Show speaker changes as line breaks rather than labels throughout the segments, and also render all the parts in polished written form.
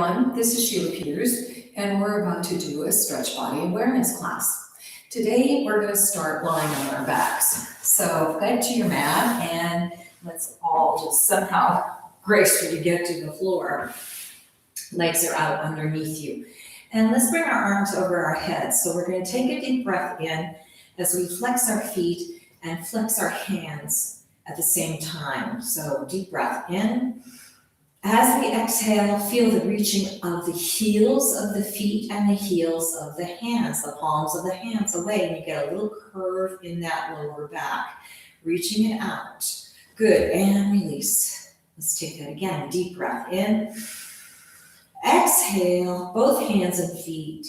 everyone, this is Sheila Peters, and we're about to do a stretch body awareness class. Today, we're going to start lying on our backs. So head to your mat, and let's all just somehow gracefully get to the floor. Legs are out underneath you. And let's bring our arms over our heads. So we're going to take a deep breath in as we flex our feet and flex our hands at the same time. So deep breath in. As we exhale, feel the reaching of the heels of the feet and the heels of the hands, the palms of the hands away, and you get a little curve in that lower back, reaching it out. Good, and release. Let's take that again. Deep breath in. Exhale, both hands and feet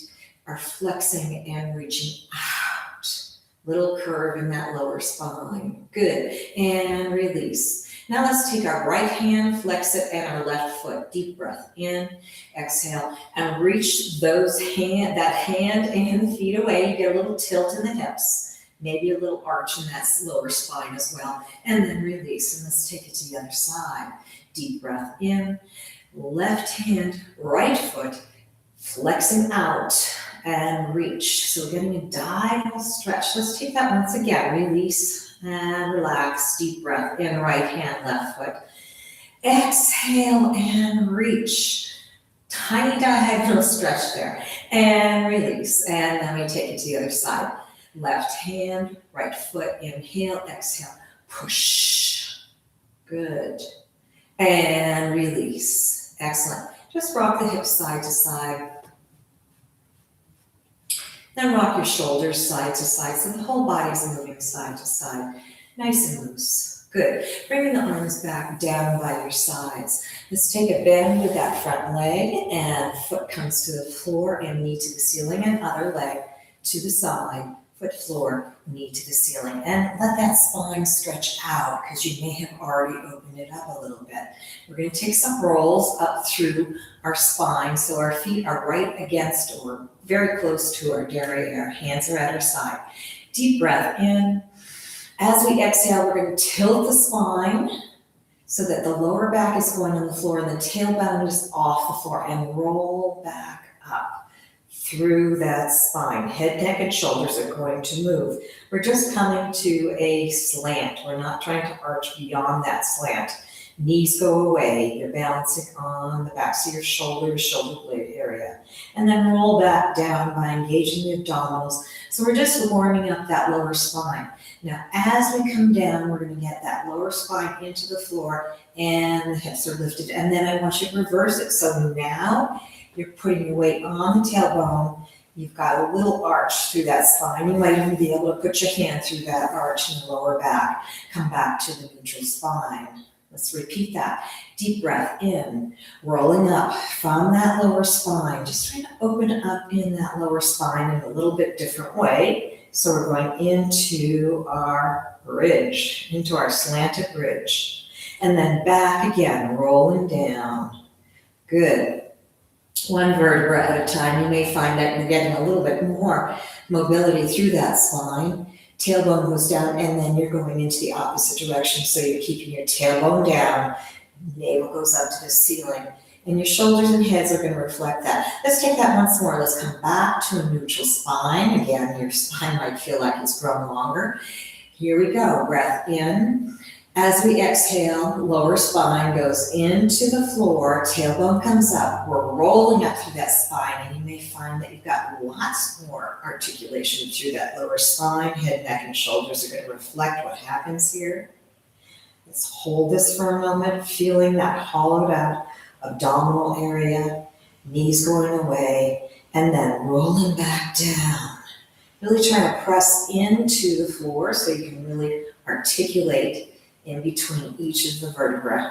are flexing and reaching out. Little curve in that lower spine. Good, and release. Now let's take our right hand, flex it, and our left foot. Deep breath in, exhale, and reach that hand and feet away. You get a little tilt in the hips, maybe a little arch in that lower spine as well. And then release, and let's take it to the other side. Deep breath in, left hand, right foot, flexing out and reach. So we're getting a diagonal stretch. Let's take that once again. Release and relax. Deep breath in, right hand, left foot. Exhale and reach. Tiny diagonal stretch there. And release. And then we take it to the other side. Left hand, right foot. Inhale, exhale. Push. Good. And release. Excellent. Just rock the hips side to side. Then rock your shoulders side to side so the whole body's moving side to side. Nice and loose. Good. Bringing the arms back down by your sides. Let's take a bend with that front leg and foot comes to the floor and knee to the ceiling and other leg to the side. Foot floor, knee to the ceiling. And let that spine stretch out because you may have already opened it up a little bit. We're going to take some rolls up through our spine so our feet are right against or very close to our derriere. Hands are at our side. Deep breath in. As we exhale, we're going to tilt the spine so that the lower back is going on the floor and the tailbone is off the floor and roll back up through that spine. Head, neck, and shoulders are going to move. We're just coming to a slant. We're not trying to arch beyond that slant. Knees go away. You're balancing on the backs of your shoulders, shoulder blade area. And then roll back down by engaging the abdominals. So we're just warming up that lower spine. Now, as we come down, we're going to get that lower spine into the floor and the hips are lifted. And then I want you to reverse it. So now you're putting your weight on the tailbone. You've got a little arch through that spine. You might even be able to put your hand through that arch in the lower back. Come back to the neutral spine. Let's repeat that. Deep breath in, rolling up from that lower spine. Just trying to open up in that lower spine in a little bit different way. So we're going into our bridge, into our slanted bridge. And then back again, rolling down. Good. One vertebra at a time. You may find that you're getting a little bit more mobility through that spine. Tailbone goes down and then you're going into the opposite direction. So you're keeping your tailbone down, navel goes up to the ceiling, and your shoulders and heads are going to reflect that. Let's take that once more. Let's come back to a neutral spine. Again, your spine might feel like it's grown longer. Here we go. Breath in. As we exhale, lower spine goes into the floor, tailbone comes up. We're rolling up through that spine, and you may find that you've got lots more articulation through that lower spine. Head, neck, and shoulders are going to reflect what happens here. Let's hold this for a moment, feeling that hollowed out abdominal area, knees going away, and then rolling back down. Really try to press into the floor so you can really articulate in between each of the vertebrae,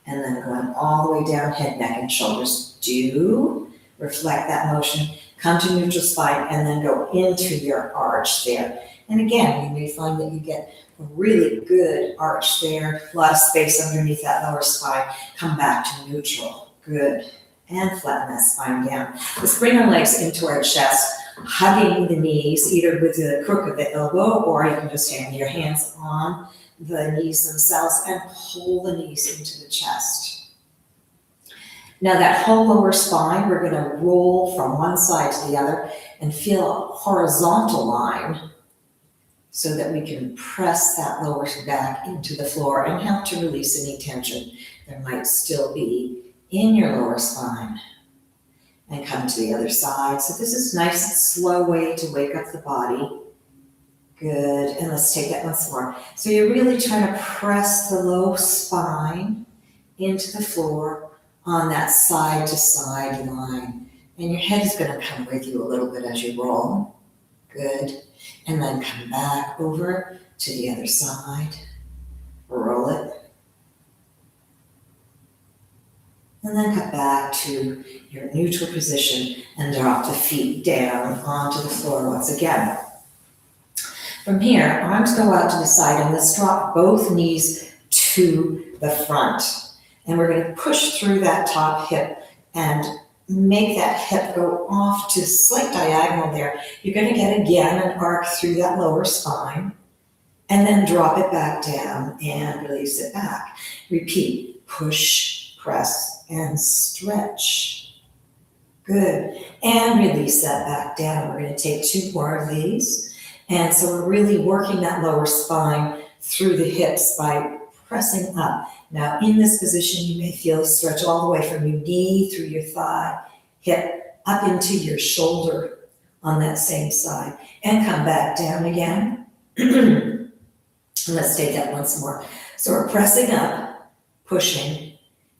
and then going all the way down, head, neck, and shoulders. Do reflect that motion, come to neutral spine, and then go into your arch there. And again, you may find that you get a really good arch there, a lot of space underneath that lower spine. Come back to neutral. Good. And flatten that spine down. Let's bring our legs into our chest, hugging the knees, either with the crook of the elbow, or you can just have your hands on the knees themselves and pull the knees into the chest. Now that whole lower spine, we're gonna roll from one side to the other and feel a horizontal line so that we can press that lower back into the floor and help to release any tension there might still be in your lower spine. And come to the other side. So this is a nice slow way to wake up the body. Good, and let's take that once more. So you're really trying to press the low spine into the floor on that side to side line. And your head is gonna come with you a little bit as you roll. Good, and then come back over to the other side. Roll it. And then come back to your neutral position and drop the feet down onto the floor once again. From here, arms go out to the side and let's drop both knees to the front. And we're going to push through that top hip and make that hip go off to a slight diagonal there. You're going to get again an arc through that lower spine and then drop it back down and release it back. Repeat, push, press, and stretch. Good. And release that back down. We're going to take 2 more of these. And so we're really working that lower spine through the hips by pressing up. Now in this position, you may feel a stretch all the way from your knee through your thigh, hip, up into your shoulder on that same side. And come back down again. Let's take that once more. So we're pressing up, pushing.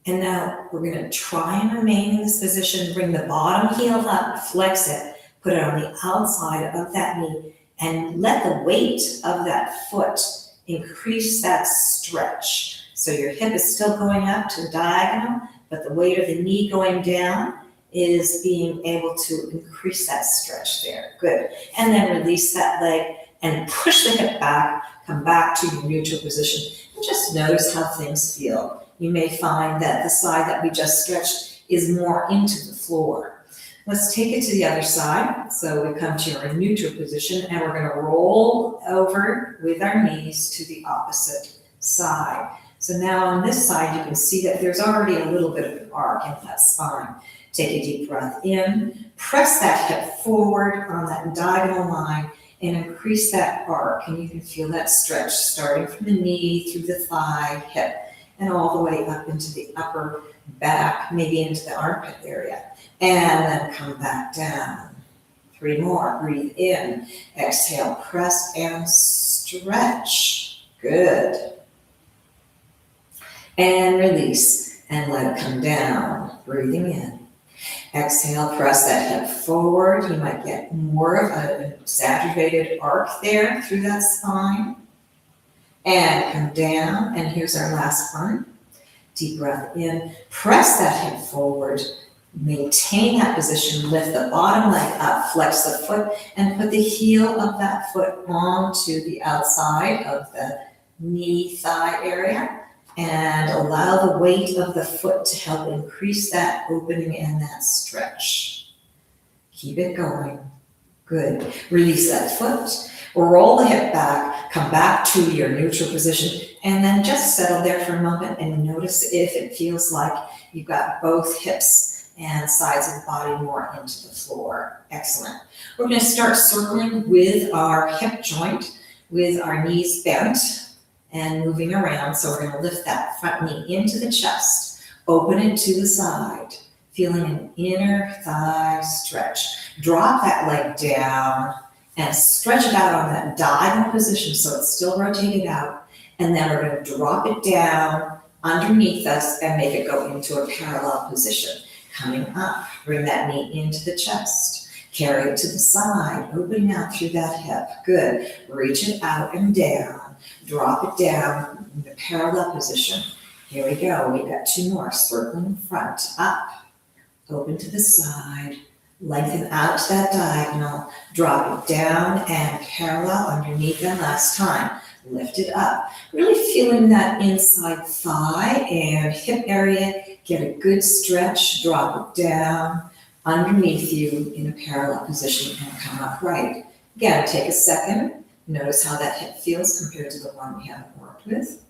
And now we're going to try and remain in this position, bring the bottom heel up, flex it, put it on the outside of that knee, and let the weight of that foot increase that stretch. So your hip is still going up to the diagonal, but the weight of the knee going down is being able to increase that stretch there. Good. And then release that leg and push the hip back, come back to your neutral position, and just notice how things feel. You may find that the side that we just stretched is more into the floor. Let's take it to the other side. So we come to our neutral position and we're going to roll over with our knees to the opposite side. So now on this side, you can see that there's already a little bit of an arc in that spine. Take a deep breath in, press that hip forward on that diagonal line and increase that arc. And you can feel that stretch starting from the knee through the thigh, hip, and all the way up into the upper back, maybe into the armpit area. And then come back down. 3 more. Breathe in. Exhale, press and stretch. Good. And release and let it come down. Breathing in. Exhale, press that hip forward. You might get more of an exaggerated arc there through that spine. And come down, and here's our last one. Deep breath in, press that hip forward, maintain that position, lift the bottom leg up, flex the foot, and put the heel of that foot onto the outside of the knee thigh area, and allow the weight of the foot to help increase that opening and that stretch. Keep it going. Good. Release that foot. Roll the hip back, come back to your neutral position, and then just settle there for a moment and notice if it feels like you've got both hips and sides of the body more into the floor. Excellent. We're going to start circling with our hip joint, with our knees bent and moving around. So we're going to lift that front knee into the chest, open it to the side, feeling an inner thigh stretch. Drop that leg down and stretch it out on that diagonal position so it's still rotated out. And then we're going to drop it down underneath us and make it go into a parallel position. Coming up, bring that knee into the chest. Carry it to the side, opening out through that hip. Good. Reach it out and down. Drop it down in the parallel position. Here we go. We've got 2 more. Circling front, up, open to the side. Lengthen out to that diagonal, drop it down and parallel underneath them last time. Lift it up. Really feeling that inside thigh and hip area. Get a good stretch, drop it down underneath you in a parallel position and come upright. Again, take a second. Notice how that hip feels compared to the one we haven't worked with.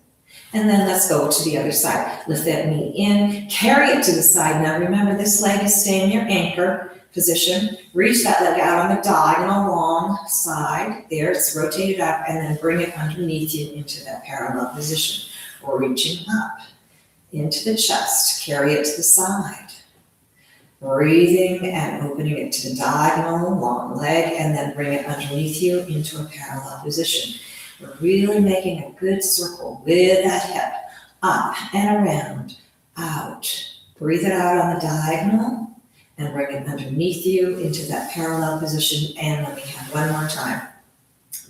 And then let's go to the other side. Lift that knee in, carry it to the side. Now remember, this leg is staying in your anchor position. Reach that leg out on the diagonal long side. There, it's rotated up, and then bring it underneath you into that parallel position. Reaching up into the chest, carry it to the side. Breathing and opening it to the diagonal long leg, and then bring it underneath you into a parallel position. We're really making a good circle with that hip, up and around, out. Breathe it out on the diagonal and bring it underneath you into that parallel position. And let me have one more time.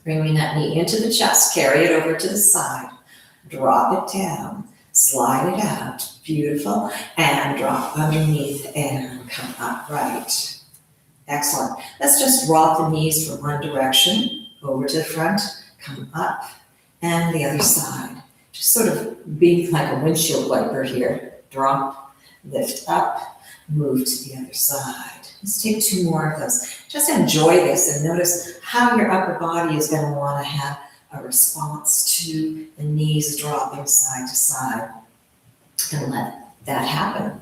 Bringing that knee into the chest, carry it over to the side, drop it down, slide it out, beautiful, and drop underneath and come upright. Excellent. Let's just rock the knees from one direction, over to the front, come up, and the other side. Just sort of being like a windshield wiper here. Drop, lift up, move to the other side. Let's take two more of those. Just enjoy this and notice how your upper body is going to want to have a response to the knees dropping side to side. And let that happen.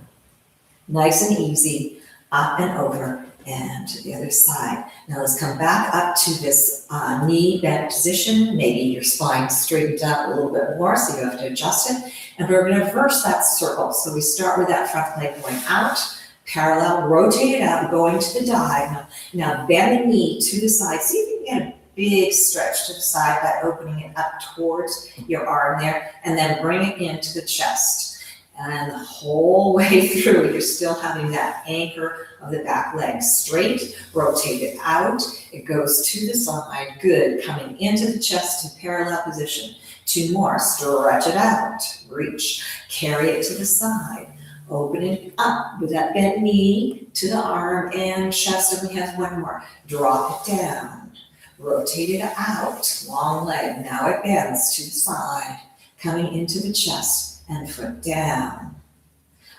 Nice and easy, up and over, and to the other side. Now let's come back up to this knee bent position. Maybe your spine straightened out a little bit more, so you have to adjust it. And we're going to reverse that circle. So we start with that front leg going out, parallel, rotate it out, going to the diagonal. Now bend the knee to the side. See if you can get a big stretch to the side by opening it up towards your arm there, and then bring it into the chest. And the whole way through, you're still having that anchor of the back leg straight, rotate it out. It goes to the side, good. Coming into the chest to parallel position. Two more, stretch it out, reach, carry it to the side. Open it up with that bent knee to the arm and chest, and we have one more. Drop it down, rotate it out, long leg. Now it bends to the side, coming into the chest. And foot down.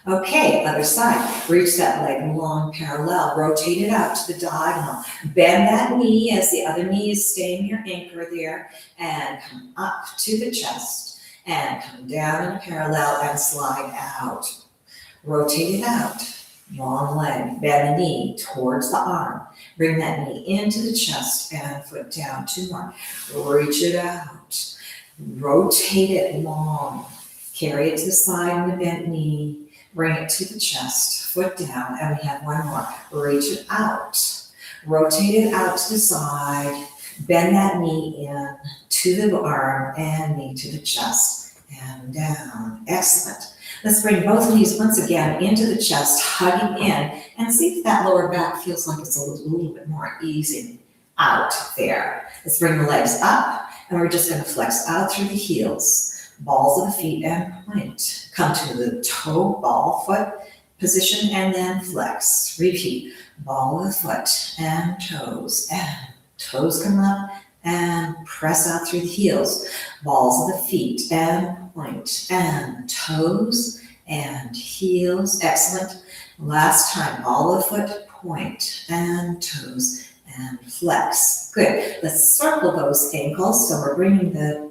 Okay, other side. Reach that leg long parallel. Rotate it out to the diagonal. Bend that knee as the other knee is staying your anchor there. And come up to the chest. And come down in a parallel and slide out. Rotate it out. Long leg. Bend the knee towards the arm. Bring that knee into the chest and foot down. Two more. Reach it out. Rotate it long. Carry it to the side on the bent knee, bring it to the chest, foot down, and we have one more. Reach it out, rotate it out to the side, bend that knee in to the arm and knee to the chest, and down. Excellent. Let's bring both knees once again into the chest, hugging in, and see if that lower back feels like it's a little bit more easy out there. Let's bring the legs up, and we're just going to flex out through the heels. Balls of the feet and point. Come to the toe, ball, foot position, and then flex. Repeat. Ball of the foot and toes come up and press out through the heels. Balls of the feet and point and toes and heels. Excellent. Last time. Ball of the foot, point and toes. And flex. Good. Let's circle those ankles. So we're bringing the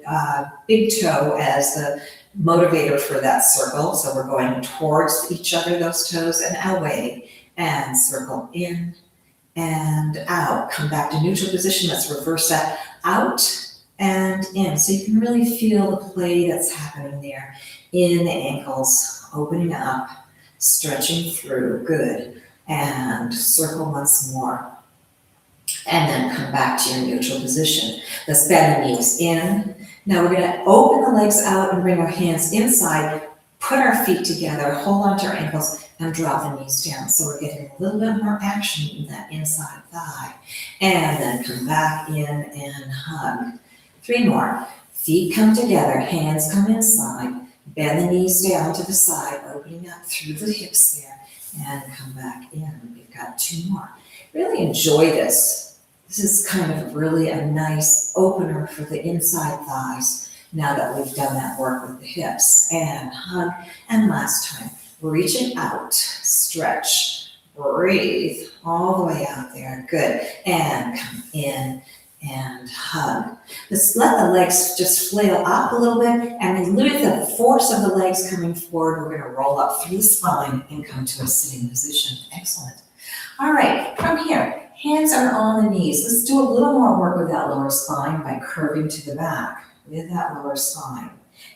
big toe as the motivator for that circle. So we're going towards each other, those toes, and away. And circle in and out. Come back to neutral position. Let's reverse that out and in. So you can really feel the play that's happening there in the ankles. Opening up, stretching through. Good. And circle once more. And then come back to your neutral position. Let's bend the knees in. Now we're going to open the legs out and bring our hands inside, put our feet together, hold onto our ankles, and drop the knees down. So we're getting a little bit more action in that inside thigh. And then come back in and hug. Three more. Feet come together, hands come inside, bend the knees down to the side, opening up through the hips there, and come back in. We've got two more. Really enjoy this. This is kind of really a nice opener for the inside thighs now that we've done that work with the hips. And hug. And last time, reach it out, stretch, breathe all the way out there. Good. And come in and hug. Let's let the legs just flail up a little bit, and then with the force of the legs coming forward, we're gonna roll up through the spine and come to a sitting position. Excellent. All right, from here, hands are on the knees. Let's do a little more work with that lower spine by curving to the back with that lower spine.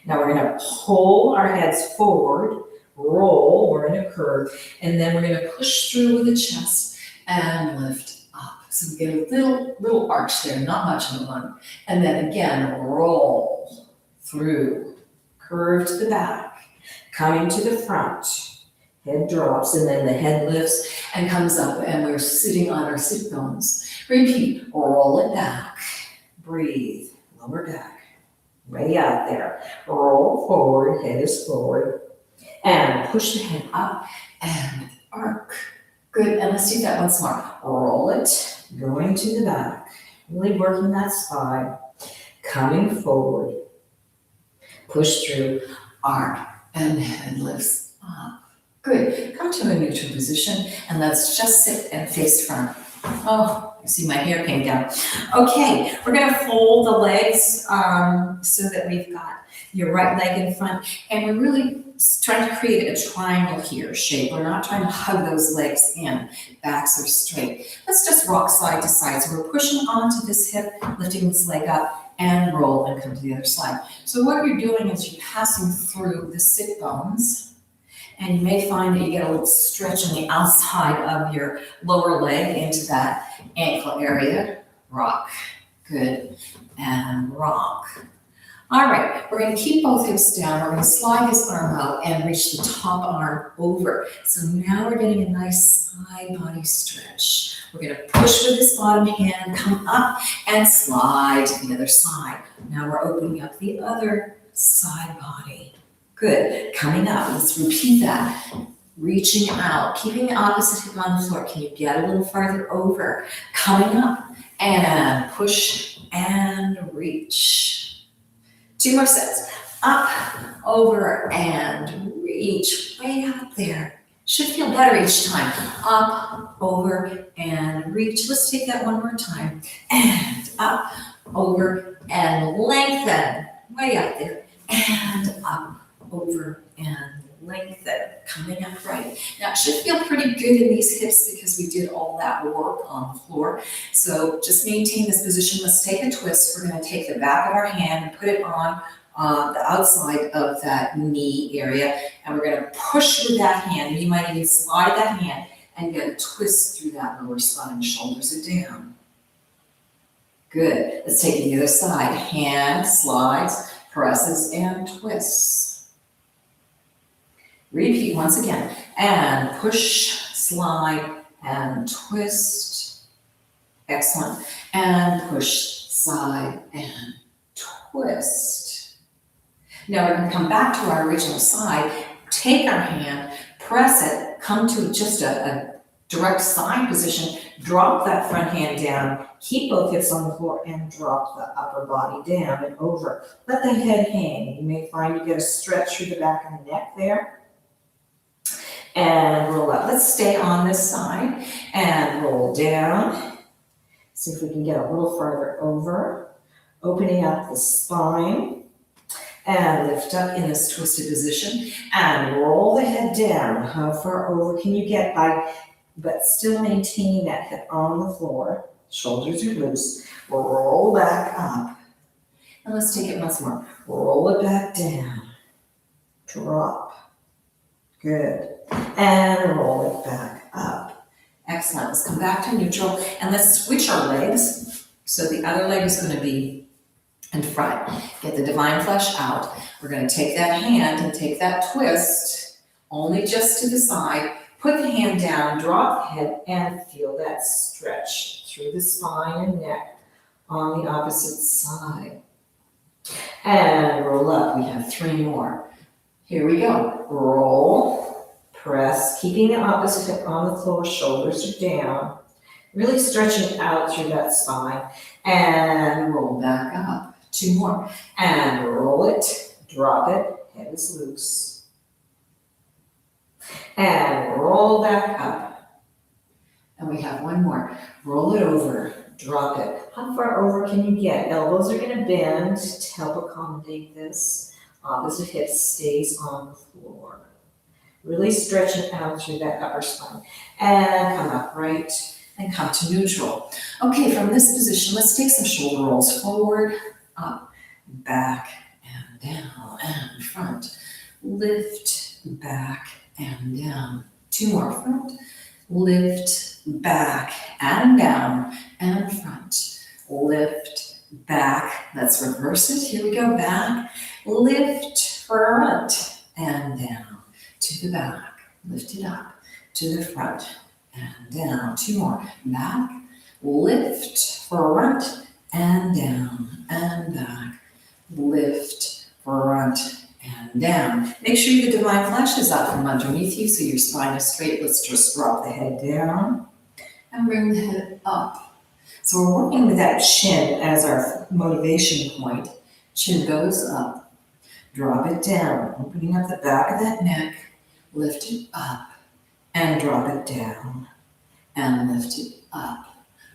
Now we're gonna pull our heads forward, roll, we're in a curve, and then we're gonna push through with the chest and lift up. So we get a little arch there, not much of one. And then again, roll through, curve to the back, coming to the front. Head drops, and then the head lifts and comes up, and we're sitting on our sit bones. Repeat, roll it back, breathe, lower back, way out there. Roll forward, head is forward, and push the head up and arc. Good, and let's do that once more. Roll it, going to the back, really working that spine, coming forward, push through, arc, and head lifts up. Good, come to a neutral position, and let's just sit and face front. Oh, you see my hair came down. Okay, we're gonna fold the legs so that we've got your right leg in front, and we're really trying to create a triangle here shape. We're not trying to hug those legs in. Backs are straight. Let's just rock side to side. So we're pushing onto this hip, lifting this leg up, and roll and come to the other side. So what you're doing is you're passing through the sit bones, and you may find that you get a little stretch on the outside of your lower leg into that ankle area. Rock. Good. And rock. All right, we're going to keep both hips down. We're going to slide this arm out and reach the top arm over. So now we're getting a nice side body stretch. We're going to push with this bottom hand, come up and slide to the other side. Now we're opening up the other side body. Good, coming up, let's repeat that. Reaching out, keeping the opposite hip on the floor. Can you get a little farther over? Coming up and push and reach. 2 more sets. Up, over, and reach. Way out there. Should feel better each time. Up, over, and reach. Let's take that one more time. And up, over, and lengthen. Way out there. And up, over, and lengthen. Coming up right. Now it should feel pretty good in these hips because we did all that work on the floor. So just maintain this position. Let's take a twist. We're going to take the back of our hand and put it on the outside of that knee area, and we're going to push with that hand. You might even slide that hand and get a twist through that lower spine. Shoulders are down. Good. Let's take it to the other side. Hand slides, presses, and twists. Repeat once again. And push, slide, and twist. Excellent. And push, slide, and twist. Now we're going to come back to our original side, take our hand, press it, come to just a direct side position, drop that front hand down, keep both hips on the floor, and drop the upper body down and over. Let the head hang. You may find you get a stretch through the back of the neck there. And roll up. Let's stay on this side and roll down. See if we can get a little farther over. Opening up the spine. And lift up in this twisted position and roll the head down. How far over can you get but still maintaining that hip on the floor. Shoulders are loose. Roll back up. And let's take it once more. Roll it back down. Drop. Good. And roll it back up. Excellent. Let's come back to neutral and let's switch our legs. So the other leg is going to be in front. Get the divine flesh out. We're going to take that hand and take that twist, only just to the side. Put the hand down, drop the head, and feel that stretch through the spine and neck on the opposite side. And roll up. We have 3 more. Here we go. Roll, press, keeping the opposite hip on the floor, shoulders are down. Really stretching out through that spine. And roll back up. 2 more. And roll it, drop it, head is loose. And roll back up. And we have one more. Roll it over, drop it. How far over can you get? Elbows are gonna bend to help accommodate this. Opposite hip stays on the floor. Really stretch it out through that upper spine. And come upright and come to neutral. Okay, from this position, let's take some shoulder rolls. Forward, up, back, and down, and front. Lift, back, and down. Two more. Front, lift, back, and down, and front. Lift, back. Let's reverse it. Here we go. Back, lift, front, and down. To the back, lift it up, to the front, and down. Two more. Back, lift, front, and down, and back. Lift, front, and down. Make sure the divine flesh is out from underneath you so your spine is straight. Let's just drop the head down and bring the head up. So we're working with that chin as our motivation point. Chin goes up, drop it down, opening up the back of that neck. Lift it up and drop it down and lift it up.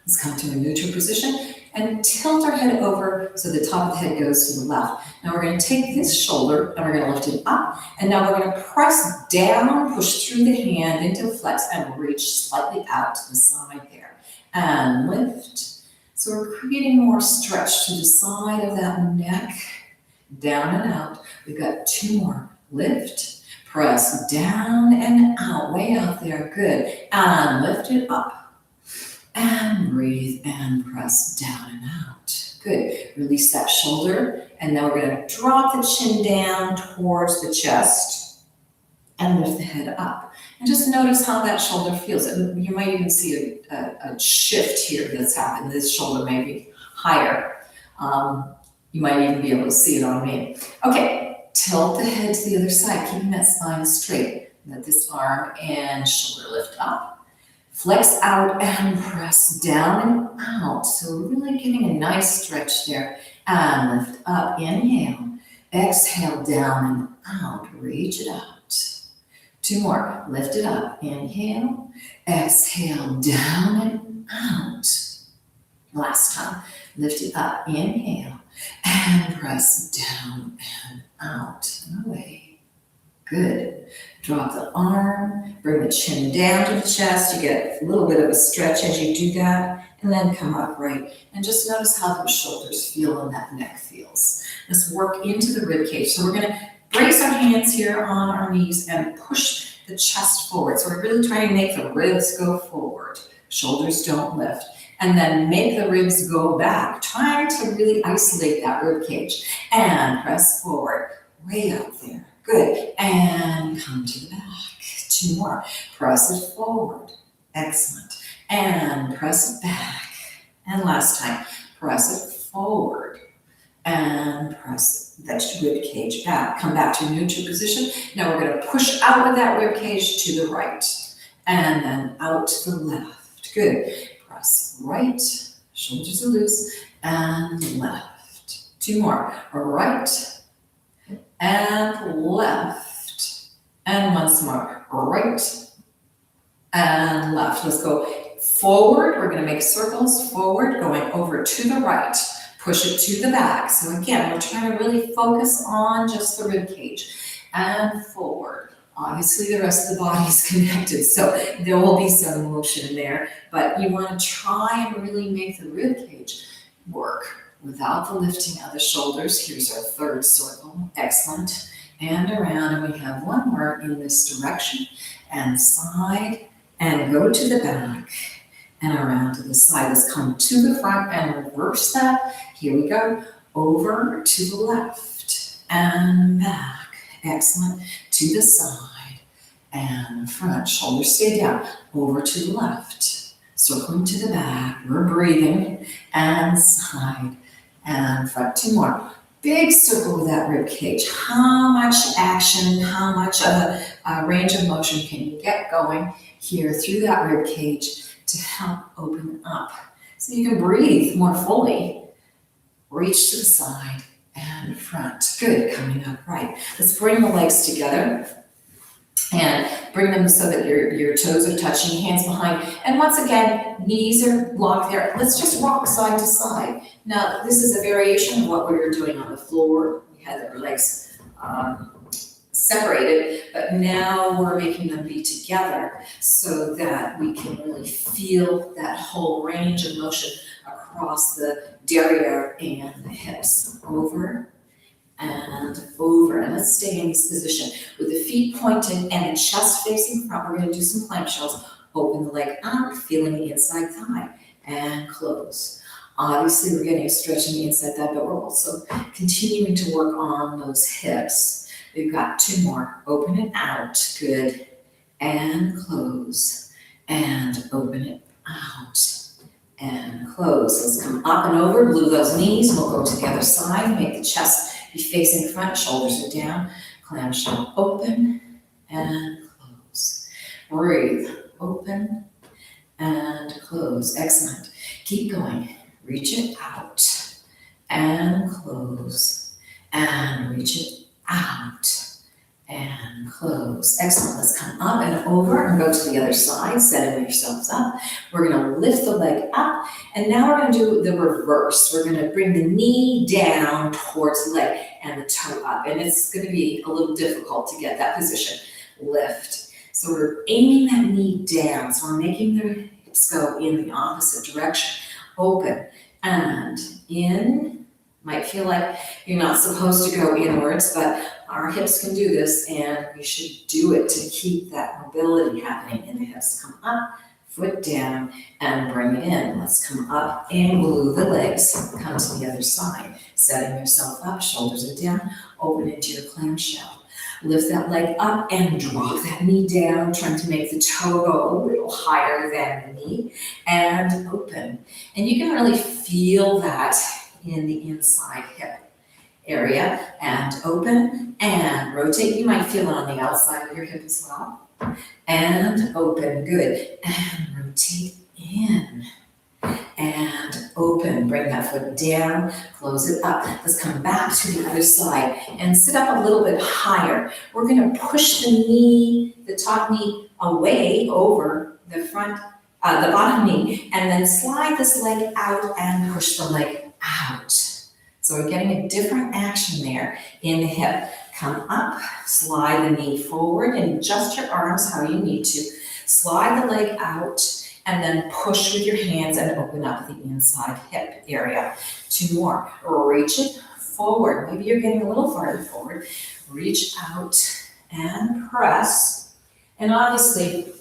Let's come to a neutral position and tilt our head over so the top of the head goes to the left. Now we're going to take this shoulder and we're going to lift it up, and now we're going to press down, push through the hand into flex and reach slightly out to the side there and lift. So we're creating more stretch to the side of that neck, down and out. We've got two more. Lift. Press down and out, way out there, good. And lift it up. And breathe and press down and out. Good. Release that shoulder. And now we're going to drop the chin down towards the chest and lift the head up. And just notice how that shoulder feels. And you might even see a shift here that's happened. This shoulder may be higher. You might even be able to see it on me. Okay. Tilt the head to the other side, keeping that spine straight. Let this arm and shoulder lift up. Flex out and press down and out. So really getting a nice stretch there. And lift up, inhale. Exhale, down and out. Reach it out. Two more. Lift it up. Inhale. Exhale, down and out. Last time. Lift it up. Inhale. And press down and out and away. Good. Drop the arm, bring the chin down to the chest. You get a little bit of a stretch as you do that, and then come upright. And just notice how those shoulders feel and that neck feels. Let's work into the rib cage. So we're going to brace our hands here on our knees and push the chest forward. So we're really trying to make the ribs go forward. Shoulders don't lift. And then make the ribs go back, trying to really isolate that rib cage. And press forward, way out there. Good. And come to the back. Two more. Press it forward. Excellent. And press it back. And last time, press it forward. And press that rib cage back. Come back to neutral position. Now we're going to push out with that rib cage to the right. And then out to the left. Good. Press right, shoulders are loose, and left. Two more. Right and left. And once more. Right and left. Let's go forward. We're going to make circles forward, going over to the right. Push it to the back. So again, we're trying to really focus on just the rib cage. And forward. Obviously, the rest of the body is connected, so there will be some motion there, but you want to try and really make the rib cage work without the lifting of the shoulders. Here's our third circle. Excellent. And around, and we have one more in this direction, and side, and go to the back, and around to the side. Let's come to the front and reverse that. Here we go. Over to the left, and back. Excellent. To the side and front. Shoulders stay down. Over to the left. Circling to the back. We're breathing. And side and front. Two more. Big circle with that rib cage. How much action, how much of a range of motion can you get going here through that rib cage to help open up so you can breathe more fully. Reach to the side and front. Good, coming up right. Let's bring the legs together And bring them so that your toes are touching, hands behind. And once again, knees are locked there. Let's just rock side to side. Now, this is a variation of what we were doing on the floor. We had our legs separated, but now we're making them be together so that we can really feel that whole range of motion across the derriere and the hips. Over and over. And let's stay in this position with the feet pointed and the chest facing front. We're going to do some clamshells. Open the leg up, feeling the inside thigh, and close. Obviously, we're getting a stretch in the inside thigh, but we're also continuing to work on those hips. We've got 2 more. Open it out. Good. And close. And open it out. And close. Let's come up and over. Glue those knees. We'll go to the other side. Make the chest be facing front. Shoulders are down. Clamshell open and close. Breathe. Open and close. Excellent. Keep going. Reach it out and close. And reach it out and close. Excellent. Let's come up and over and go to the other side, setting yourselves up. We're going to lift the leg up, and now we're going to do the reverse. We're going to bring the knee down towards the leg and the toe up, and it's going to be a little difficult to get that position. Lift. So we're aiming that knee down, so we're making the hips go in the opposite direction. Open and in. Might feel like you're not supposed to go inwards, but our hips can do this, and we should do it to keep that mobility happening in the hips. Come up, foot down, and bring it in. Let's come up and glue the legs. Come to the other side, setting yourself up, shoulders are down, open into your clamshell. Lift that leg up and drop that knee down, trying to make the toe go a little higher than the knee, and open. And you can really feel that in the inside hip area, and open and rotate. You might feel it on the outside of your hip as well. And open, good. And rotate in. And open, bring that foot down, close it up. Let's come back to the other side and sit up a little bit higher. We're gonna push the knee, the top knee away over the front, the bottom knee, and then slide this leg out and push the leg out. So we're getting a different action there in the hip. Come up, slide the knee forward, and adjust your arms how you need to. Slide the leg out, and then push with your hands and open up the inside hip area. 2 more. Reach it forward. Maybe you're getting a little farther forward. Reach out and press. And obviously,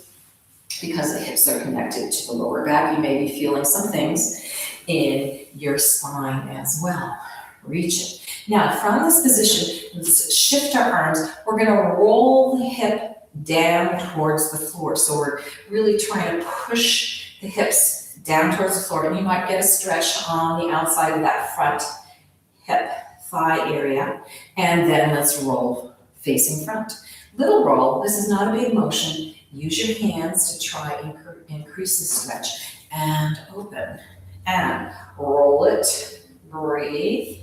because the hips are connected to the lower back, you may be feeling some things in your spine as well. Reach it. Now, from this position, let's shift our arms. We're going to roll the hip down towards the floor. So we're really trying to push the hips down towards the floor. And you might get a stretch on the outside of that front hip thigh area. And then let's roll facing front. Little roll. This is not a big motion. Use your hands to try and increase the stretch. And open. And roll it. Breathe.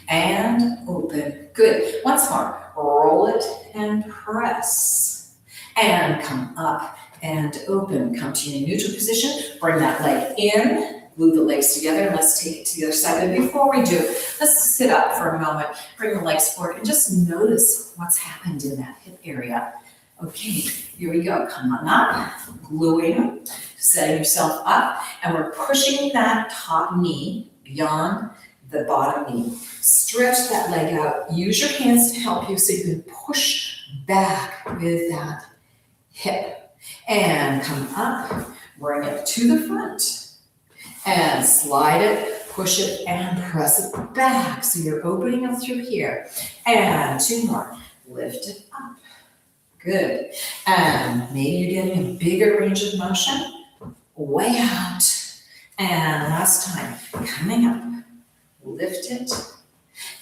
And open. Good. Once more. Roll it and press. And come up and open. Come to your neutral position. Bring that leg in. Glue the legs together. And let's take it to the other side. But before we do, let's sit up for a moment. Bring the legs forward and just notice what's happened in that hip area. Okay, here we go. Come on up. Gluing. Setting yourself up. And we're pushing that top knee beyond the bottom knee. Stretch that leg out. Use your hands to help you so you can push back with that hip. And come up, bring it to the front. And slide it, push it, and press it back. So you're opening up through here. And 2 more. Lift it up. Good. And maybe you're getting a bigger range of motion. Way out. And last time, coming up. Lift it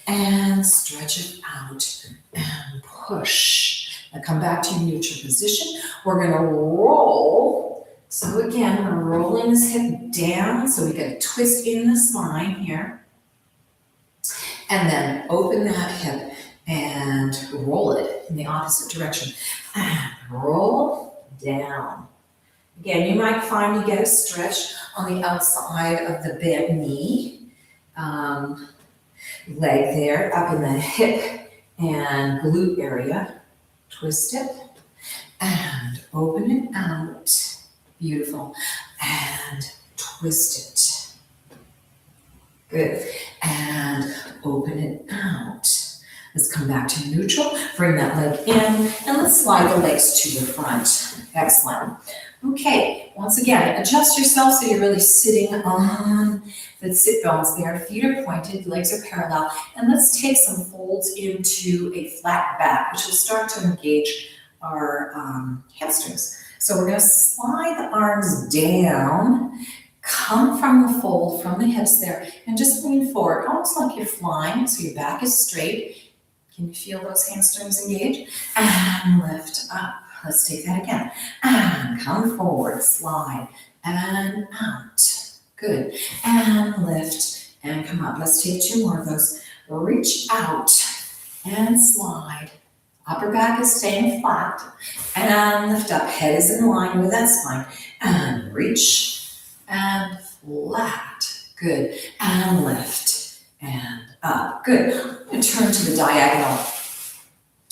and stretch it out and push. Now come back to your neutral position. We're going to roll. So again, we're rolling this hip down so we get a twist in the spine here. And then open that hip and roll it in the opposite direction. And roll down. Again, you might find you get a stretch on the outside of the bent knee, leg there, up in the hip and glute area. Twist it and open it out. Beautiful. And twist it. Good. And open it out. Let's come back to neutral. Bring that leg in and let's slide the legs to the front. Excellent. Okay, once again, adjust yourself so you're really sitting on the sit bones there. Feet are pointed, legs are parallel. And let's take some folds into a flat back, which will start to engage our hamstrings. So we're going to slide the arms down, come from the fold, from the hips there, and just lean forward, almost like you're flying, so your back is straight. Can you feel those hamstrings engage? And lift up. Let's take that again. And come forward, slide, and out. Good. And lift, and come up. Let's take 2 more of those. Reach out, and slide. Upper back is staying flat, and lift up. Head is in line with that spine, and reach, and flat. Good. And lift, and up. Good. I'm going to turn to the diagonal.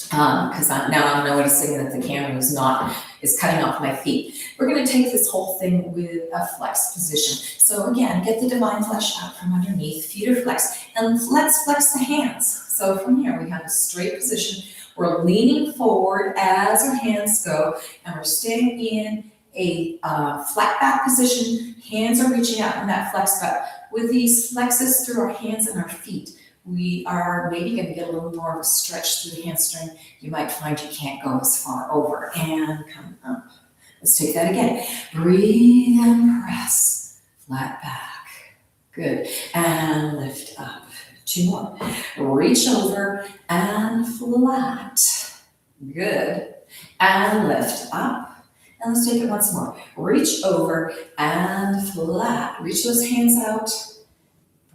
Because now I'm noticing that the camera is cutting off my feet. We're going to take this whole thing with a flex position. So again, get the divine flesh out from underneath, feet are flexed, and let's flex the hands. So from here, we have a straight position. We're leaning forward as our hands go, and we're staying in a flat back position. Hands are reaching out in that flex, but with these flexes through our hands and our feet, we are maybe going to get a little more of a stretch through the hamstring. You might find you can't go as far over. And come up. Let's take that again. Breathe and press. Flat back. Good. And lift up. 2 more. Reach over and flat. Good. And lift up. And let's take it once more. Reach over and flat. Reach those hands out.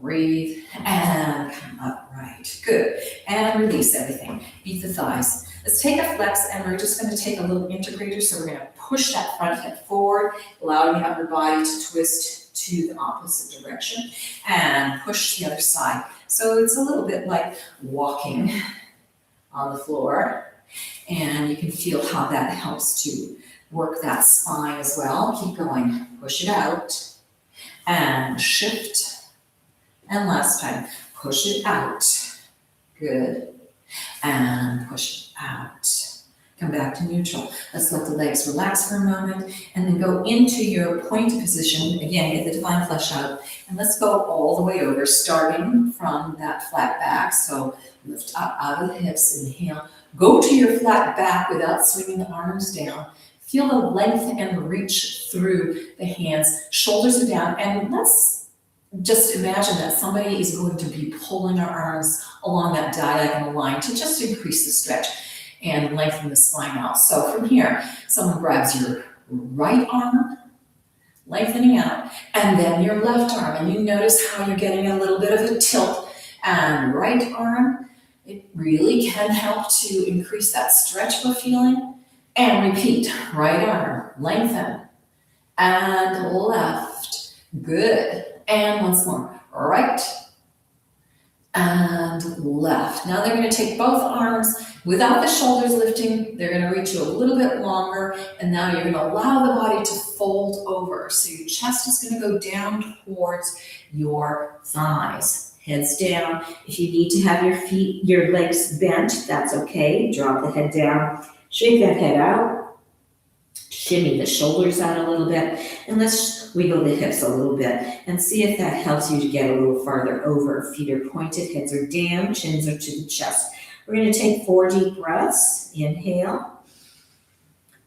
Breathe and come upright. Good. And release everything. Beat the thighs. Let's take a flex and we're just going to take a little integrator. So we're going to push that front hip forward, allowing the upper body to twist to the opposite direction and push the other side. So it's a little bit like walking on the floor. And you can feel how that helps to work that spine as well. Keep going. Push it out and shift. And last time, push it out. Good. And push it out. Come back to neutral. Let's let the legs relax for a moment and then go into your point position. Again, get the divine flesh out. And let's go all the way over, starting from that flat back. So lift up out of the hips, inhale. Go to your flat back without swinging the arms down. Feel the length and reach through the hands. Shoulders are down. And let's just imagine that somebody is going to be pulling our arms along that diagonal line to just increase the stretch and lengthen the spine out. So from here, someone grabs your right arm, lengthening out, and then your left arm. And you notice how you're getting a little bit of a tilt. And right arm, it really can help to increase that stretch we're feeling. And repeat, right arm, lengthen, and left. Good. And once more, right and left. Now they're going to take both arms without the shoulders lifting. They're going to reach you a little bit longer. And now you're going to allow the body to fold over. So your chest is going to go down towards your thighs. Heads down. If you need to have your legs bent, that's okay. Drop the head down. Shake that head out. Shimmy the shoulders out a little bit, and let's wiggle the hips a little bit and see if that helps you to get a little farther over. Feet are pointed, heads are down, chins are to the chest. We're going to take 4 deep breaths. Inhale.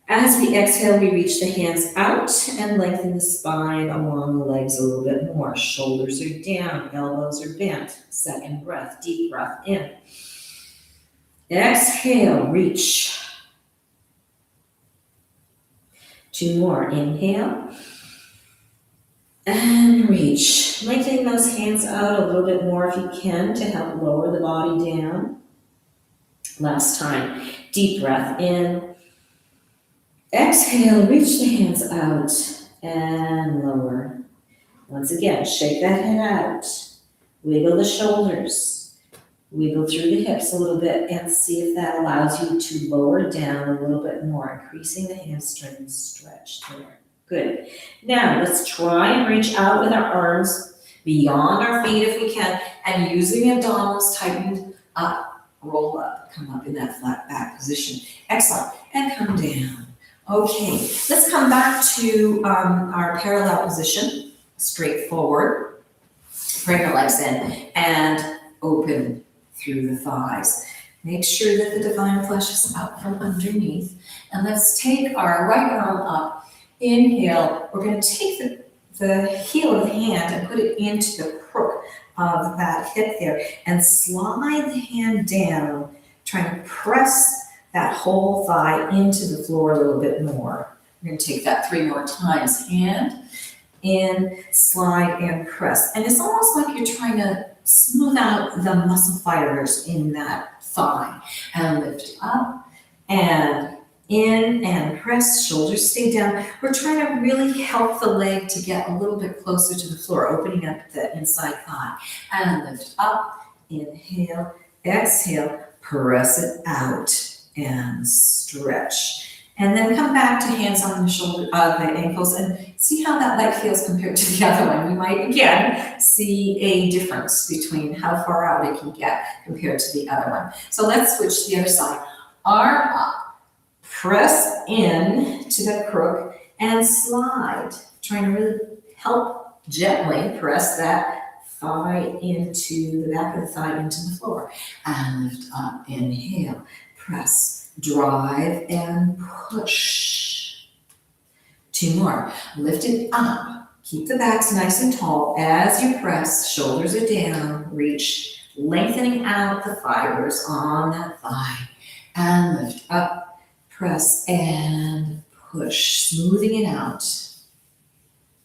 As we exhale, we reach the hands out and lengthen the spine along the legs a little bit more. Shoulders are down, elbows are bent. Second breath, deep breath in. Exhale, reach. 2 more. Inhale. And reach. Lengthening those hands out a little bit more if you can to help lower the body down.
Last time, deep breath in. Exhale, reach the hands out and lower. Once again, shake that head out. Wiggle the shoulders. Wiggle through the hips a little bit and see if that allows you to lower down a little bit more, increasing the hamstring stretch there. Good. Now, let's try and reach out with our arms beyond our feet if we can, and using the abdominals tightened up, roll up, come up in that flat back position. Excellent. And come down. Okay, let's come back to our parallel position, straight forward. Bring your legs in and open through the thighs. Make sure that the divine flesh is out from underneath. And let's take our right arm up. Inhale. We're going to take the heel of the hand and put it into the crook of that hip there and slide the hand down, trying to press that whole thigh into the floor a little bit more. We're going to take that 3 more times. Hand in, slide, and press. And it's almost like you're trying to smooth out the muscle fibers in that thigh. And lift up and in and press, shoulders stay down. We're trying to really help the leg to get a little bit closer to the floor, opening up the inside thigh. And lift up, inhale, exhale, press it out and stretch. And then come back to hands on the shoulder, the ankles, and see how that leg feels compared to the other one. You might, again, see a difference between how far out it can get compared to the other one. So let's switch to the other side. Arm up, press in to the crook, and slide. Trying to really help gently press that thigh into the back of the thigh into the floor. And lift up, inhale, press, drive, and push. 2 more. Lift it up. Keep the backs nice and tall. As you press, shoulders are down. Reach, lengthening out the fibers on that thigh. And lift up, press, and push. Smoothing it out.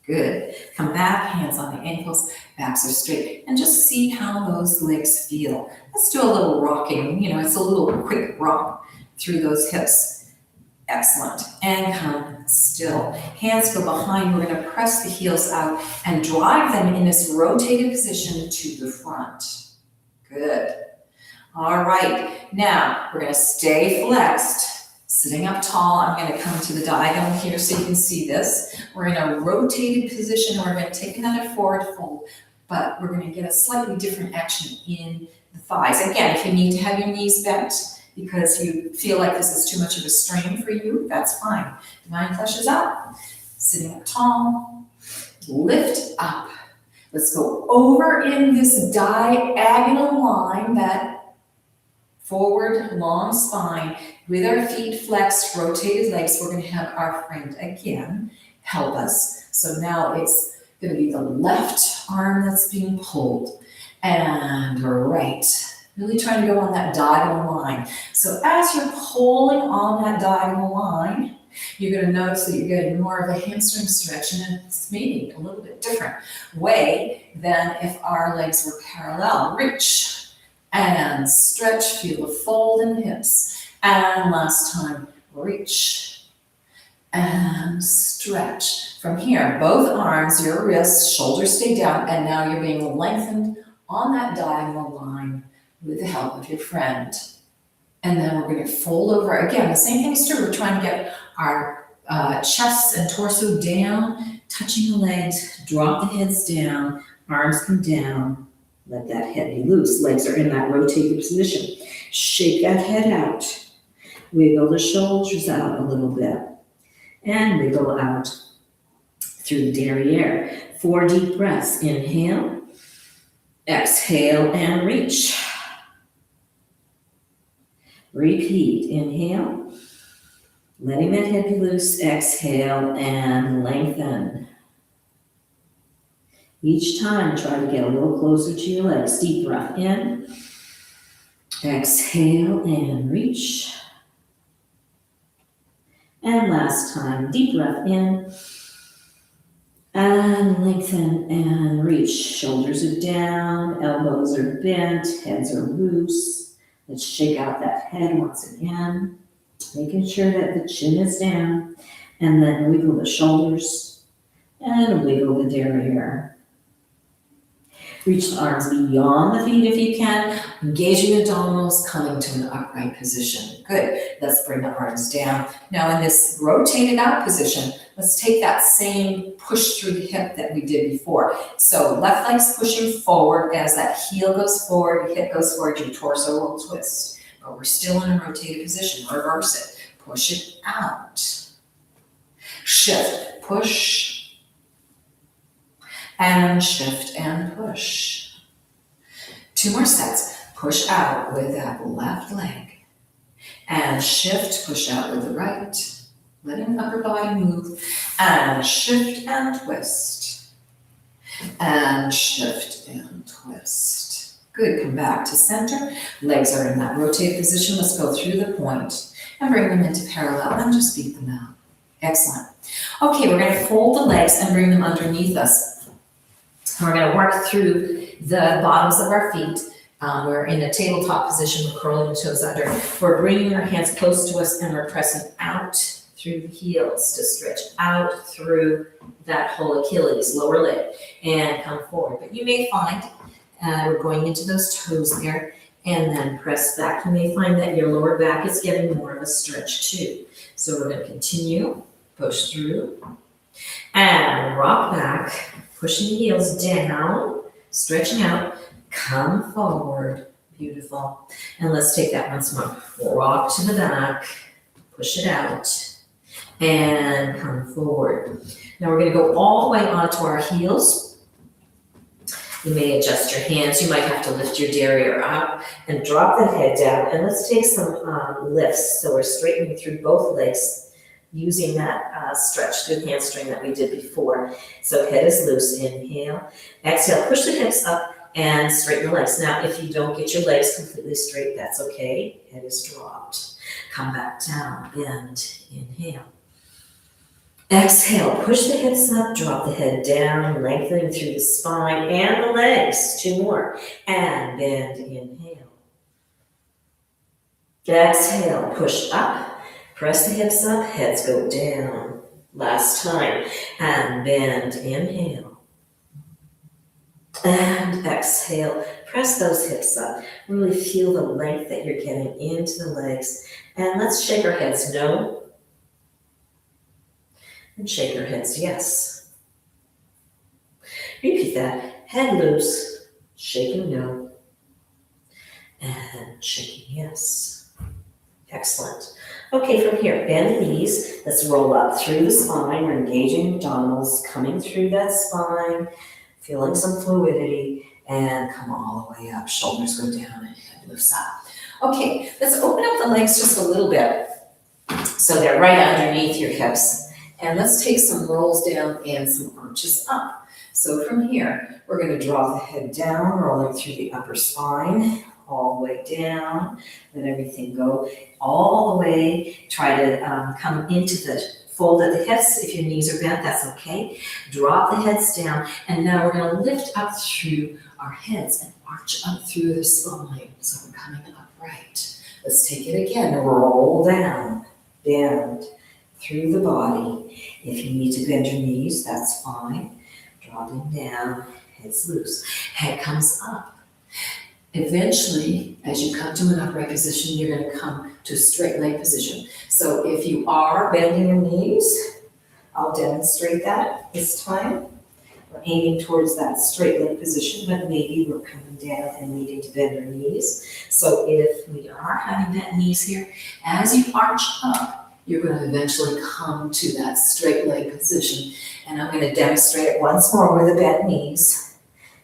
Good. Come back, hands on the ankles, backs are straight, and just see how those legs feel. Let's do a little rocking. It's a little quick rock through those hips. Excellent. And come still. Hands go behind. We're going to press the heels out and drive them in this rotated position to the front. Good. All right. Now, we're going to stay flexed. Sitting up tall, I'm going to come to the diagonal here so you can see this. We're in a rotated position. We're going to take another forward fold, but we're going to get a slightly different action in the thighs. Again, if you need to have your knees bent because you feel like this is too much of a strain for you, that's fine. Divine flesh is up. Sitting up tall. Lift up. Let's go over in this diagonal line, that forward long spine with our feet flexed, rotated legs. We're going to have our friend again help us. So now it's going to be the left arm that's being pulled and right. Really trying to go on that diagonal line. So as you're pulling on that diagonal line, you're going to notice that you're getting more of a hamstring stretch, and it's maybe a little bit different way than if our legs were parallel. Reach and stretch, feel the fold in the hips. And last time, reach and stretch. From here, both arms, your wrists, shoulders stay down, and now you're being lengthened on that diagonal line with the help of your friend. And then we're going to fold over. Again, the same thing is true. We're trying to get our chests and torso down, touching the legs, drop the heads down, arms come down. Let that head be loose. Legs are in that rotated position. Shake that head out. Wiggle the shoulders out a little bit. And wiggle out through the derriere. 4 deep breaths. Inhale. Exhale and reach. Repeat. Inhale. Letting that head be loose. Exhale and lengthen. Each time, try to get a little closer to your legs. Deep breath in. Exhale and reach. And last time, deep breath in. And lengthen and reach. Shoulders are down, elbows are bent, heads are loose. Let's shake out that head once again, making sure that the chin is down, and then wiggle the shoulders and wiggle the derriere. Reach the arms beyond the feet if you can.
Engaging the abdominals, coming to an upright position. Good. Let's bring the arms down. Now in this rotated out position, let's take that same push through the hip that we did before. So left leg's pushing forward as that heel goes forward, your hip goes forward, your torso will twist. But we're still in a rotated position. Reverse it. Push it out. Shift. Push. And shift and push. 2 more sets. Push out with that left leg. And shift, push out with the right. Letting the upper body move. And shift and twist. And shift and twist. Good, come back to center. Legs are in that rotated position. Let's go through the point and bring them into parallel and just beat them out. Excellent. Okay, we're going to fold the legs and bring them underneath us. We're going to work through the bottoms of our feet. We're in a tabletop position. We're curling the toes under. We're bringing our hands close to us and we're pressing out through the heels to stretch out through that whole Achilles, lower leg, and come forward. But you may find we're going into those toes there and then press back. You may find that your lower back is getting more of a stretch too. So we're going to continue, push through, and rock back. Pushing the heels down, stretching out, come forward, beautiful. And let's take that once more. Rock to the back, push it out, and come forward. Now we're gonna go all the way onto our heels. You may adjust your hands. You might have to lift your derriere up and drop that head down. And let's take some lifts. So we're straightening through both legs, using that stretch, good hamstring that we did before. So head is loose, inhale. Exhale, push the hips up and straighten the legs. Now, if you don't get your legs completely straight, that's okay. Head is dropped. Come back down, bend, inhale. Exhale, push the hips up, drop the head down, lengthening through the spine and the legs. 2 more. And bend, inhale. Exhale, push up. Press the hips up, heads go down. Last time. And bend, inhale. And exhale. Press those hips up. Really feel the length that you're getting into the legs. And let's shake our heads no. And shake our heads yes. Repeat that. Head loose, shaking no. And shaking yes. Excellent. Okay, from here, bend the knees. Let's roll up through the spine. We're engaging abdominals, coming through that spine, feeling some fluidity, and come all the way up. Shoulders go down and head lifts up. Okay, let's open up the legs just a little bit so they're right underneath your hips. And let's take some rolls down and some arches up. So from here, we're going to draw the head down, rolling through the upper spine, all the way down. Let everything go all the way. Try to come into the fold at the hips. If your knees are bent, that's okay. Drop the heads down. And now we're going to lift up through our heads and arch up through the spine. So we're coming upright. Let's take it again. Roll down, bend through the body. If you need to bend your knees, that's fine. Dropping down, head's loose. Head comes up. Eventually, as you come to an upright position, you're going to come to a straight leg position. So if you are bending your knees, I'll demonstrate that this time. We're aiming towards that straight leg position, but maybe we're coming down and needing to bend our knees. So if we are having bent knees here, as you arch up, you're going to eventually come to that straight leg position. And I'm going to demonstrate it once more with the bent knees.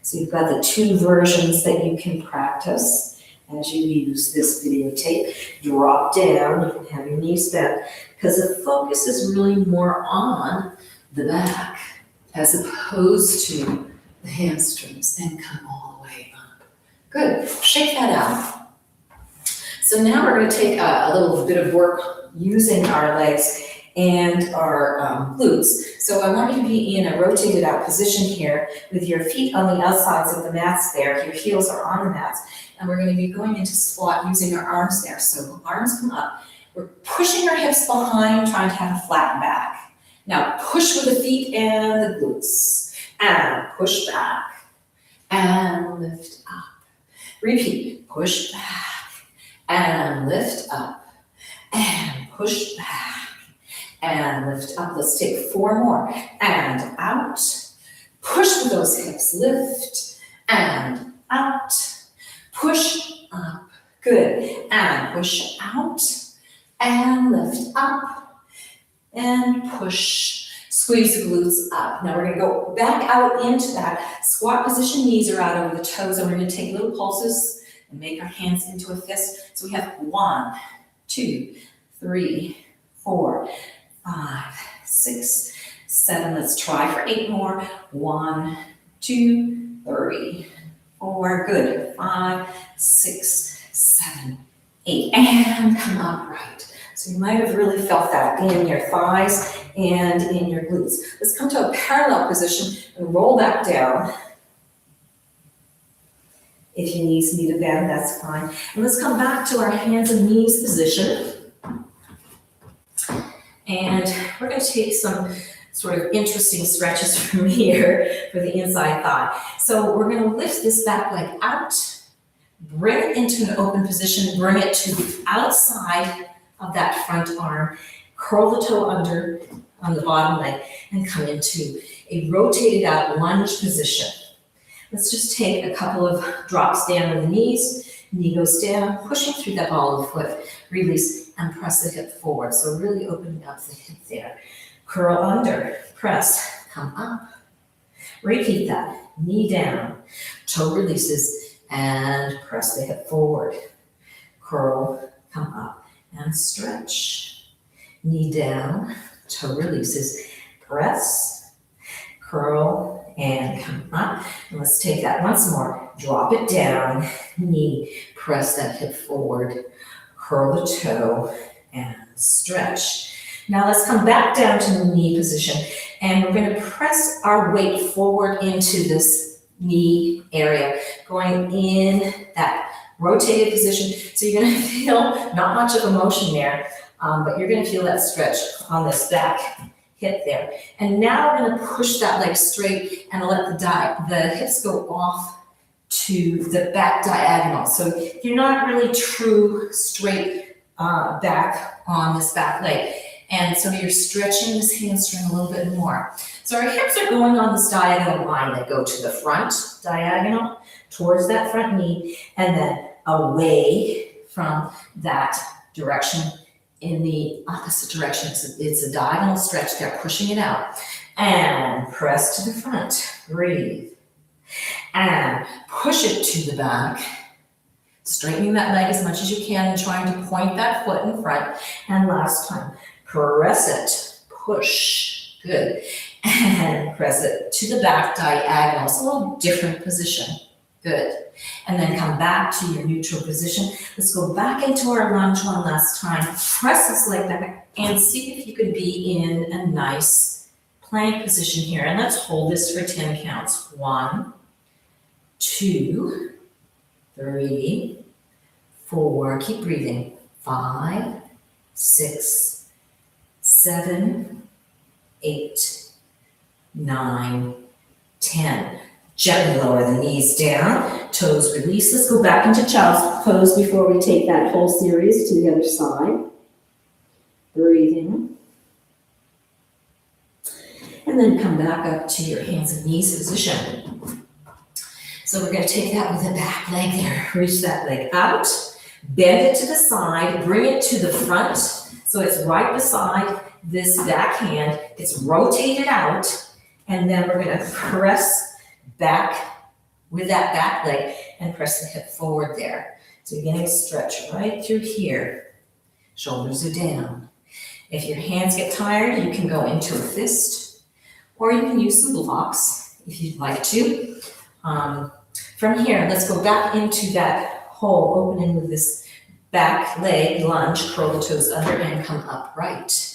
So you've got the 2 versions that you can practice as you use this videotape. Drop down, you can have your knees bent, because the focus is really more on the back as opposed to the hamstrings, and come all the way up. Good, shake that out. So now we're going to take a little bit of work using our legs and our glutes. So I want you to be in a rotated out position here with your feet on the outsides of the mats there. Your heels are on the mats. And we're going to be going into squat using our arms there. So arms come up. We're pushing our hips behind, trying to have a flat back. Now push with the feet and the glutes. And push back. And lift up. Repeat. Push back. And lift up. And push back. And lift up. Let's take 4 more. And out. Push with those hips. Lift. And out. Push up. Good. And push out. And lift up. And push. Squeeze the glutes up. Now we're going to go back out into that squat position. Knees are out over the toes. And we're going to take little pulses and make our hands into a fist. So we have 1, 2, 3, 4, 5, 6, 7. Let's try for 8 more. 1, 2, 3, 4. Good. 5, 6, 7, 8. And come upright. So you might have really felt that in your thighs and in your glutes. Let's come to a parallel position and roll back down. If your knees need a bend, that's fine. And let's come back to our hands and knees position. And we're going to take some sort of interesting stretches from here for the inside thigh. So we're going to lift this back leg out, bring it into an open position, bring it to the outside of that front arm, curl the toe under on the bottom leg, and come into a rotated out lunge position. Let's just take a couple of drops down on the knees. Knee goes down, pushing through that ball of the foot. Release and press the hip forward. So really opening up the hip there. Curl under, press, come up. Repeat that. Knee down, toe releases, and press the hip forward. Curl, come up, and stretch. Knee down, toe releases, press, curl, and come up. And let's take that once more. Drop it down, knee, press that hip forward, curl the toe, and stretch. Now let's come back down to the knee position, and we're going to press our weight forward into this knee area, going in that rotated position. So you're going to feel not much of a motion there, but you're going to feel that stretch on this back hip there. And now we're going to push that leg straight and let the hips go off to the back diagonal. So you're not really true straight back on this back leg. And so you're stretching this hamstring a little bit more. So our hips are going on this diagonal line that go to the front diagonal, towards that front knee, and then away from that direction in the opposite direction. It's a diagonal stretch there, pushing it out. And press to the front. Breathe. And push it to the back. Straightening that leg as much as you can and trying to point that foot in front. And last time, press it. Push. Good. And press it to the back diagonal. It's a little different position. Good. And then come back to your neutral position. Let's go back into our lunge one last time. Press this leg back and see if you could be in a nice plank position here. And let's hold this for 10 counts. 1, 2, 3, 4. Keep breathing. 5, 6, 7, 8, 9, 10. Gently lower the knees down, toes release. Let's go back into child's pose before we take that whole series to the other side. Breathing. And then come back up to your hands and knees position. So we're going to take that with the back leg there. Reach that leg out, bend it to the side, bring it to the front. So it's right beside this back hand. It's rotated out. And then we're going to press back with that back leg and press the hip forward there. So you're getting a stretch right through here. Shoulders are down. If your hands get tired, you can go into a fist, or you can use some blocks if you'd like to. From here, let's go back into that hole, opening with this back leg lunge, curl the toes under and come upright.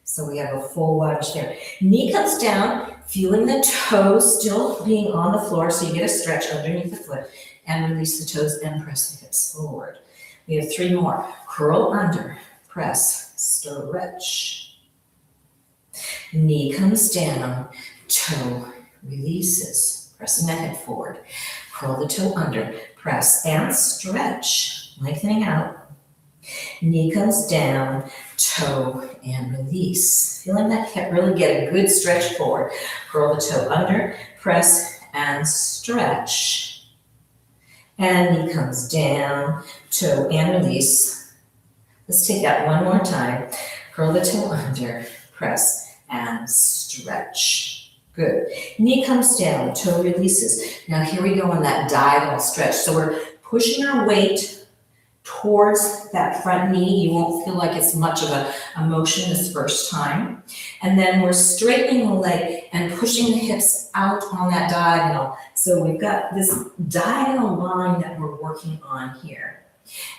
So we have a full lunge there. Knee comes down, feeling the toes still being on the floor, so you get a stretch underneath the foot, and release the toes and press the hips forward. We have 3 more. Curl under, press, stretch. Knee comes down, toe releases, pressing the head forward. Curl the toe under, press and stretch, lengthening out. Knee comes down, toe and release. Feeling that hip really get a good stretch forward. Curl the toe under, press and stretch. And knee comes down, toe and release. Let's take that one more time. Curl the toe under, press and stretch. Good. Knee comes down, toe releases. Now here we go on that diagonal stretch. So we're pushing our weight towards that front knee. You won't feel like it's much of a motion this first time. And then we're straightening the leg and pushing the hips out on that diagonal. So we've got this diagonal line that we're working on here.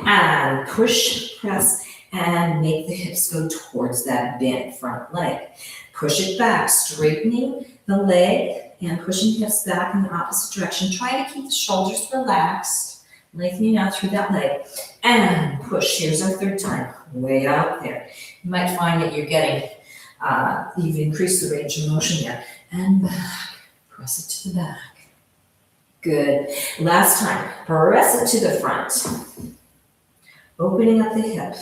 And push, press, and make the hips go towards that bent front leg. Push it back, straightening the leg and pushing hips back in the opposite direction. Try to keep the shoulders relaxed, lengthening out through that leg. And push. Here's our 3rd time, way out there. You might find that you're getting, you've increased the range of motion there. And back, press it to the back. Good. Last time, press it to the front. Opening up the hip.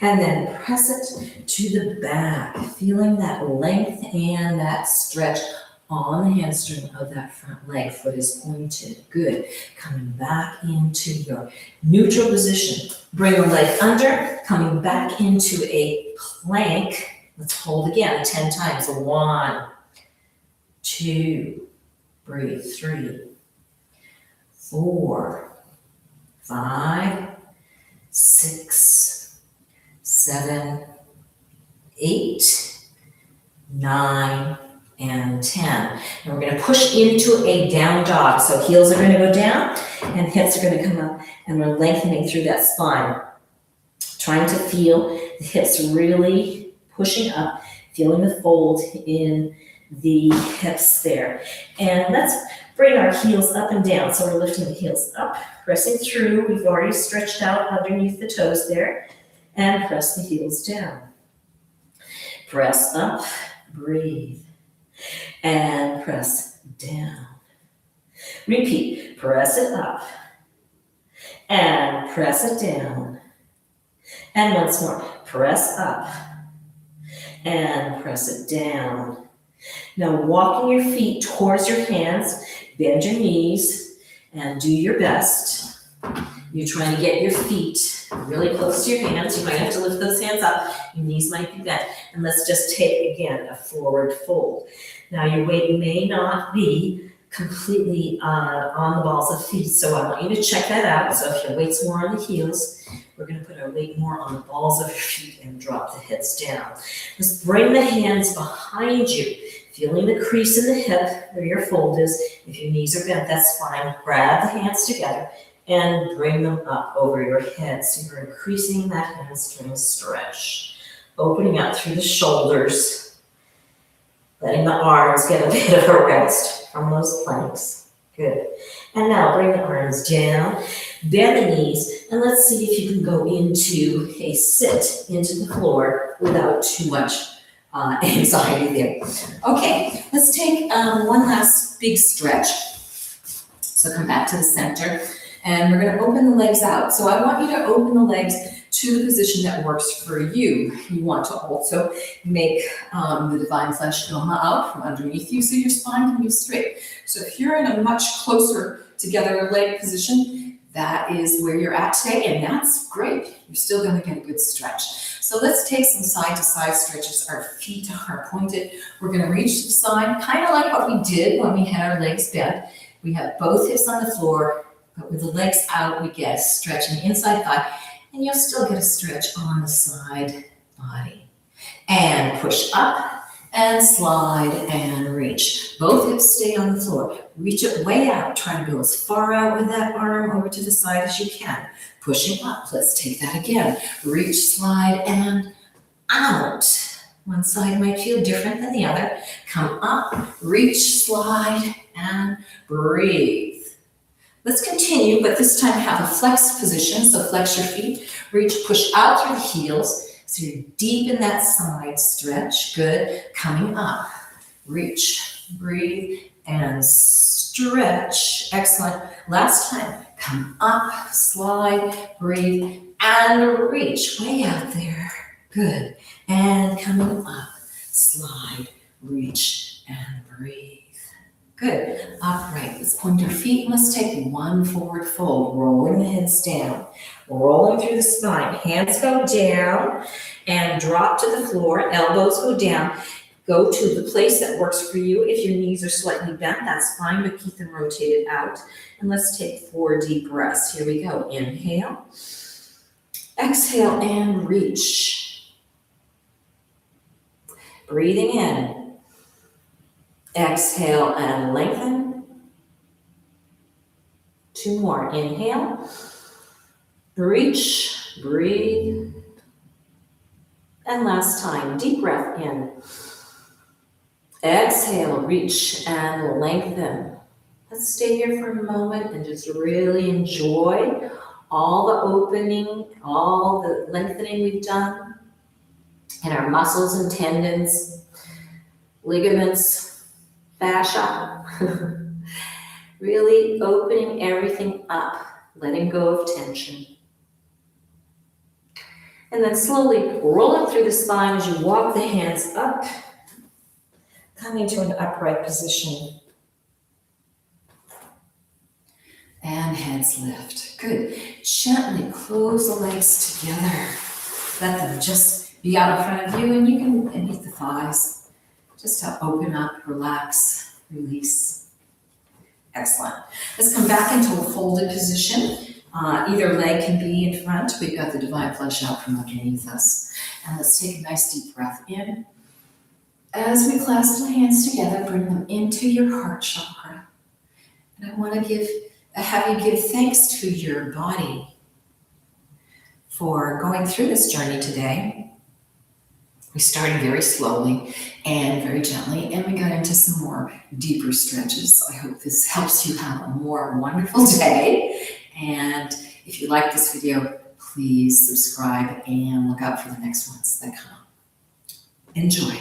And then press it to the back, feeling that length and that stretch on the hamstring of that front leg. Foot is pointed. Good. Coming back into your neutral position. Bring the leg under, coming back into a plank. Let's hold again 10 times. 1, 2, breathe. 3, 4, 5, 6, 7, 8, 9, and 10. And we're going to push into a down dog. So heels are going to go down and hips are going to come up, and we're lengthening through that spine. Trying to feel the hips really pushing up, feeling the fold in the hips there. And let's bring our heels up and down. So we're lifting the heels up, pressing through. We've already stretched out underneath the toes there. And press the heels down. Press up, breathe, and press down. Repeat, press it up, and press it down. And once more, press up, and press it down. Now walking your feet towards your hands, bend your knees, and do your best. You're trying to get your feet really close to your hands. You might have to lift those hands up. Your knees might be bent. And let's just take, again, a forward fold. Now your weight may not be completely on the balls of feet, so I want you to check that out. So if your weight's more on the heels, we're going to put our weight more on the balls of your feet and drop the hips down. Let's bring the hands behind you, feeling the crease in the hip where your fold is. If your knees are bent, that's fine. Grab the hands together and bring them up over your head. So you're increasing that hamstring stretch. Opening up through the shoulders. Letting the arms get a bit of a rest from those planks. Good. And now bring the arms down. Bend the knees. And let's see if you can go into a sit into the floor without too much anxiety there. Okay, let's take one last big stretch. So come back to the center. And we're going to open the legs out. So I want you to open the legs to the position that works for you. You want to also make the divine flesh come out from underneath you so your spine can be straight. So if you're in a much closer together leg position, that is where you're at today, and that's great. You're still going to get a good stretch. So let's take some side-to-side stretches. Our feet are pointed. We're going to reach the side, kind of like what we did when we had our legs bent. We have both hips on the floor. But with the legs out, we get a stretch in the inside thigh, and you'll still get a stretch on the side body. And push up and slide and reach. Both hips stay on the floor. Reach it way out. Try to go as far out with that arm over to the side as you can. Pushing up. Let's take that again. Reach, slide, and out.
One side might feel different than the other. Come up, reach, slide, and breathe. Let's continue, but this time have a flexed position. So flex your feet, reach, push out through the heels. So you're deep in that side stretch. Good. Coming up, reach, breathe, and stretch. Excellent. Last time, come up, slide, breathe, and reach way out there. Good. And coming up, slide, reach, and breathe. Good. Upright. Let's point our feet. Let's take one forward fold, rolling the hips down, rolling through the spine. Hands go down and drop to the floor. Elbows go down. Go to the place that works for you. If your knees are slightly bent, that's fine, but keep them rotated out. And let's take 4 deep breaths. Here we go. Inhale. Exhale and reach. Breathing in. Exhale and lengthen. 2 more. Inhale. Reach. Breathe. And last time. Deep breath in. Exhale. Reach and lengthen. Let's stay here for a moment and just really enjoy all the opening, all the lengthening we've done in our muscles and tendons, ligaments, fascia. Really opening everything up, letting go of tension. And then slowly roll up through the spine as you walk the hands up, coming to an upright position. And heads lift. Good. Gently close the legs together. Let them just be out in front of you, and you can meet the thighs. Just to open up, relax, release. Excellent. Let's come back into a folded position. Either leg can be in front. We've got the divine flesh out from underneath us. And let's take a nice deep breath in. As we clasp the hands together, bring them into your heart chakra. And I want to have you give thanks to your body for going through this journey today. We started very slowly and very gently, and we got into some more deeper stretches. I hope this helps you have a more wonderful day. And if you like this video, please subscribe and look out for the next ones that come. Enjoy.